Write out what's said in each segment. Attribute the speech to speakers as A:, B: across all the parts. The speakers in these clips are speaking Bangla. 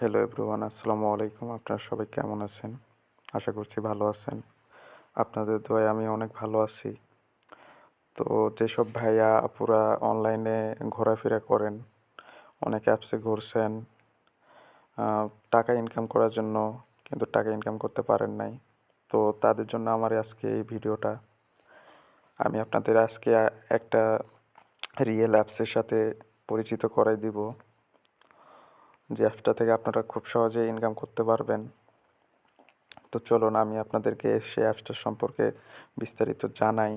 A: হ্যালো এভরিওয়ান, আসসালামু আলাইকুম। আপনারা সবাই কেমন আছেন? আশা করছি ভালো আছেন। আপনাদের দোয়ায় আমি অনেক ভালো আছি। তো যেসব ভাইয়া আপুরা অনলাইনে ঘোরাফেরা করেন, অনেক অ্যাপসে ঘুরছেন, আ টাকা ইনকাম করার জন্য কিন্তু টাকা ইনকাম করতে পারেন নাই। তো তাদের জন্য আমার আজকে এই ভিডিওটা। আমি আপনাদের আজকে একটা রিয়েল অ্যাপসের সাথে পরিচিত করাই দিব। যে অ্যাপসটা থেকে আপনারা খুব সহজেই ইনকাম করতে পারবেন। তো চলুন আমি আপনাদেরকে সেই অ্যাপসটা সম্পর্কে বিস্তারিত জানাই।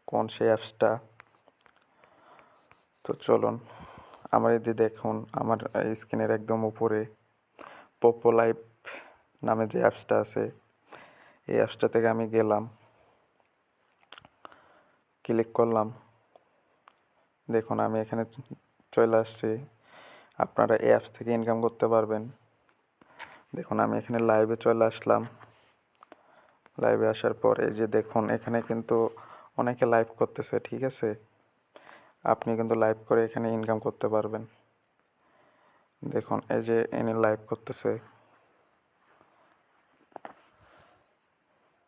A: কোন সেই অ্যাপসটা? তো চলুন, আমার এই যে দেখুন আমার স্ক্রিনের একদম উপরে পোপো লাইভ নামে যে অ্যাপসটা আছে, এই অ্যাপসটা থেকে আমি গেলাম, ক্লিক করলাম। দেখুন আমি এখানে চলে আসছি। আপনারা এই অ্যাপস থেকে ইনকাম করতে পারবেন। দেখুন আমি এখানে লাইভে চলে আসলাম। লাইভে আসার পর এই যে দেখুন এখানে কিন্তু অনেকে লাইভ করতেছে, ঠিক আছে? আপনি কিন্তু লাইভ করে এখানে ইনকাম করতে পারবেন। দেখুন এই যে ইনি লাইভ করতেছে,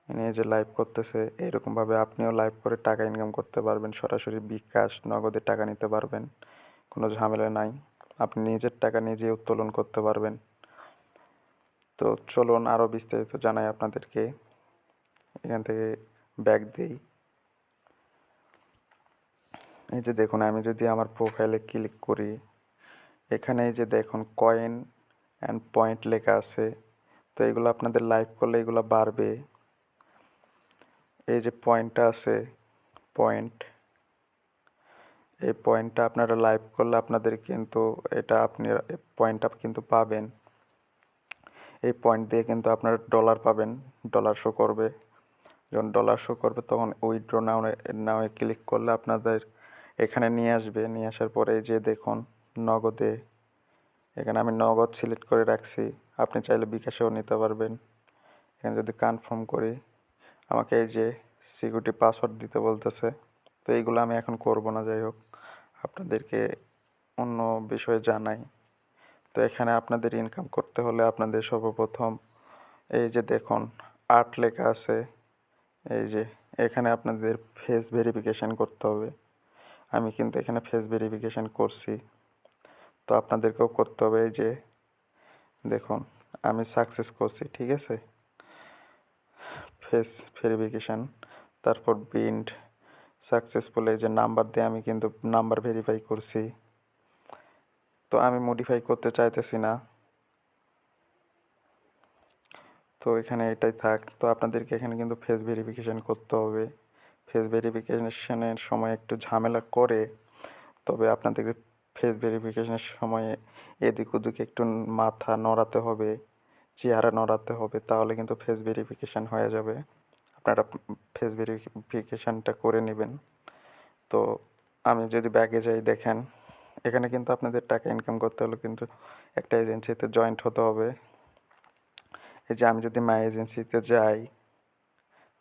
A: ইনি এই যে লাইভ করতেছে। এইরকমভাবে আপনিও লাইভ করে টাকা ইনকাম করতে পারবেন। সরাসরি বিকাশ, নগদে টাকা নিতে পারবেন। কোনো ঝামেলা নাই। আপনি নিজের টাকা নিজে উত্তোলন করতে পারবেন। তো চলুন আরও বিস্তারিত জানাই আপনাদেরকে। এখান থেকে ব্যাক দিই। এই যে দেখুন আমি যদি আমার প্রোফাইলে ক্লিক করি, এখানে এই যে দেখুন কয়েন অ্যান্ড পয়েন্ট লেখা আছে। তো এগুলো আপনাদের লাইভ করলে এগুলো বাড়বে। এই যে পয়েন্টটা আছে, পয়েন্ট, এই পয়েন্টটা আপনারা লাইভ করলে আপনাদের কিন্তু এটা আপনি পয়েন্টটা কিন্তু পাবেন। এই পয়েন্ট দিয়ে কিন্তু আপনারা ডলার পাবেন, ডলার শো করবে। যখন ডলার শো করবে তখন উইথড্র নাও ক্লিক করলে আপনাদের এখানে নিয়ে আসবে। নিয়ে আসার পরে এই যে দেখুন নগদে, এখানে আমি নগদ সিলেক্ট করে রাখছি। আপনি চাইলে বিকাশেও নিতে পারবেন। এখানে যদি কনফার্ম করি, আমাকে এই যে সিকিউরিটি পাসওয়ার্ড দিতে বলতেছে। তো এইগুলো আমি এখন করব না, যাই হোক আপনাদেরকে অন্য বিষয়ে জানাই। তো এখানে আপনাদের ইনকাম করতে হলে আপনাদের সর্বপ্রথম এই যে দেখুন আর্ট লেখা আছে, এই যে এখানে আপনাদের ফেস ভেরিফিকেশান করতে হবে। আমি কিন্তু এখানে ফেস ভেরিফিকেশান করছি, তো আপনাদেরকেও করতে হবে। এই যে দেখুন আমি সাকসেস করছি, ঠিক আছে? ফেস ভেরিফিকেশান, তারপর বিন্ড সাকসেসফুল, এই যে নাম্বার দিয়ে আমি কিন্তু নাম্বার ভেরিফাই করছি। তো আমি মডিফাই করতে চাইতেছি না, তো এখানে এটাই থাক। তো আপনাদেরকে এখানে কিন্তু ফেস ভেরিফিকেশান করতে হবে। ফেস ভেরিফিকেশানের সময় একটু ঝামেলা করে, তবে আপনাদেরকে ফেস ভেরিফিকেশানের সময়ে এদিক ওদিক একটু মাথা নড়াতে হবে, চেহারা নড়াতে হবে, তাহলে কিন্তু ফেস ভেরিফিকেশান হয়ে যাবে। আপনারা ফেস ভেরিফিকেশানটা করে নেবেন। তো আমি যদি ব্যাগে যাই, দেখেন এখানে কিন্তু আপনাদের টাকা ইনকাম করতে হলে কিন্তু একটা এজেন্সিতে জয়েন্ট হতে হবে। এই যে আমি যদি মাই এজেন্সিতে যাই,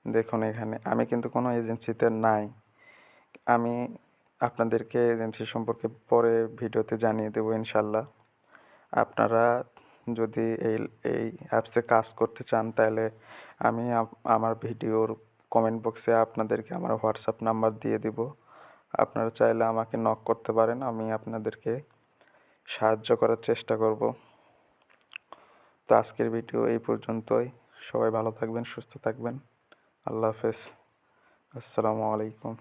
A: দেখুন এখানে আমি কিন্তু কোনো এজেন্সিতে নাই। আমি আপনাদেরকে এজেন্সি সম্পর্কে পরে ভিডিওতে জানিয়ে দেবো ইনশাল্লাহ। আপনারা যদি এই এই অ্যাপসে কাজ করতে চান, তাহলে আমি আমার ভিডিওর কমেন্ট বক্সে আপনাদেরকে আমার হোয়াটসঅ্যাপ নাম্বার দিয়ে দিব। আপনারা চাইলে আমাকে নক করতে পারেন, আমি আপনাদেরকে সাহায্য করার চেষ্টা করব। তো আজকের ভিডিও এই পর্যন্তই। সবাই ভালো থাকবেন, সুস্থ থাকবেন। আল্লাহ হাফেজ। আসসালামু আলাইকুম।